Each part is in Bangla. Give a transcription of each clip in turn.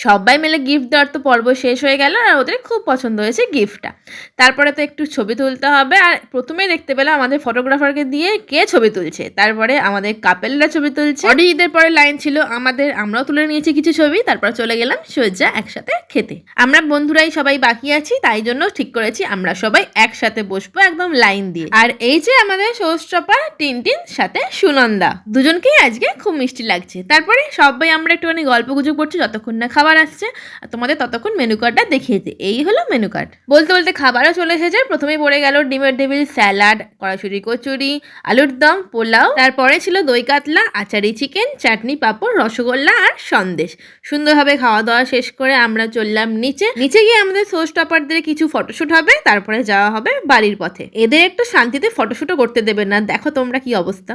সবাই মিলে গিফট দেওয়ার তো পর্ব শেষ হয়ে গেল আর ওদের খুব পছন্দ হয়েছে গিফটটা। তারপরে তো একটু ছবি তুলতে হবে আর প্রথমেই দেখতে পেলাম আমাদের ফটোগ্রাফারকে দিয়ে কে ছবি তুলছে, তারপরে আমাদের কাপেলরা ছবি তুলছে। অডি ঈদের পরে লাইন ছিল আমাদের, আমরাও তুলে নিয়েছি কিছু ছবি। তারপর চলে গেলাম সোজা একসাথে খেতে। আমরা বন্ধুরাই সবাই বাকি আছি, তাই জন্য ঠিক করেছি আমরা সবাই একসাথে বসবো একদম লাইন দিয়ে। আর এই যে আমাদের শোস্টপার টিনটিন সাথে সুনন্দা, দুজনকেই আজকে খুব মিষ্টি লাগছে। তারপরে সবাই আমরা একটুখানি গল্প গুজব করছি যতক্ষণ না খাবার আসছে, আর তোমাদের ততক্ষণ মেনু কার্ডটা দেখিয়ে দিই। এই হলো মেনু কার্ড। বলতে বলতে খাবারও চলে এসেছে। প্রথমেই পড়ে গেল ডিমের টেবিল, স্যালাড, কড়াইশুঁটি কচুরি, আলুর দম, পোলাও, তারপরে ছিল দই কাতলা, আচারি চিকেন, চাটনি, পাঁপড়, রসগোল্লা আর সন্দেশ। সুন্দরভাবে খাওয়া দাওয়া শেষ করে আমরা চললাম নিচে গিয়ে আমাদের শোস্টপারদের কিছু ফটোশুট হবে, তারপরে যাওয়া হবে বাড়ির পথে। এদের একটু শান্তিতে ফটোশুটও করতে দেবে না, দেখো তোমরা কি অবস্থা।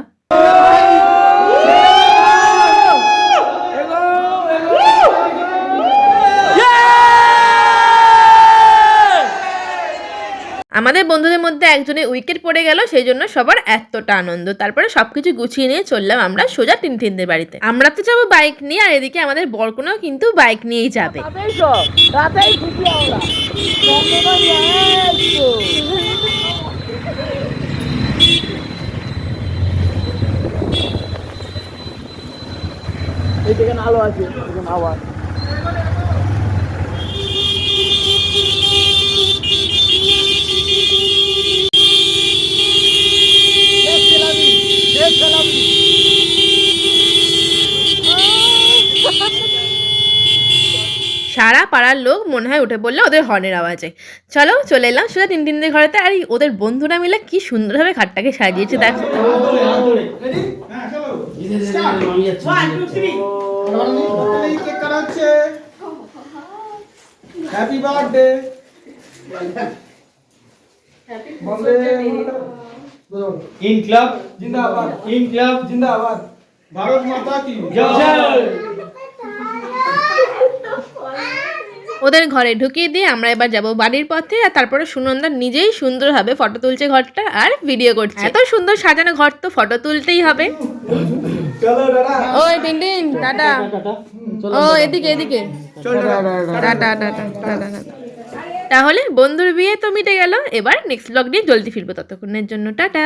আমাদের বন্ধুদের মধ্যে একজনের উইকেট পড়ে গেল, সেই জন্য সবার এতটা আনন্দ। তারপরে সবকিছু গুছিয়ে নিয়ে চললাম আমরা সোজা টিনটিনদের বাড়িতে। আমরা তো যাবো বাইক নিয়ে, আর এদিকে আমাদের বরকনেও কিন্তু বাইক নিয়েই যাবে। আলো আছে আওয়াজ। সারা পাড়ার লোক মনে হয় উঠে পড়লো ওদের হর্নের আওয়াজে। চলো চলে এলাম সোজা টিনটিনদের ঘরেতে। আর ওদের বন্ধুরা মিলে কি সুন্দরভাবে খাটটাকে সাজিয়েছে দেখো। Happy birthday. ইনকলাব জিন্দাবাদ, ইনকলাব জিন্দাবাদ, ভারত মাতা কি জয়। ওদের ঘরে ঢুকিয়ে দিয়ে আমরা এবার যাব বাড়ির পথে। আর তারপরে সুনন্দা নিজেই সুন্দরভাবে ফটো তুলছে ঘরটা আর ভিডিও করছে। এত সুন্দর সাজানো ঘর তো ফটো তুলতেই হবে। ওই টিনটিন টাটা। ও এদিকে এদিকে টাটা টাটা টাটা। তাহলে বন্ধুর বিয়ে তো মিটে গেল, এবার নেক্সট ব্লগ নিয়ে জলদি ফিরবো, ততক্ষণের জন্য টাটা।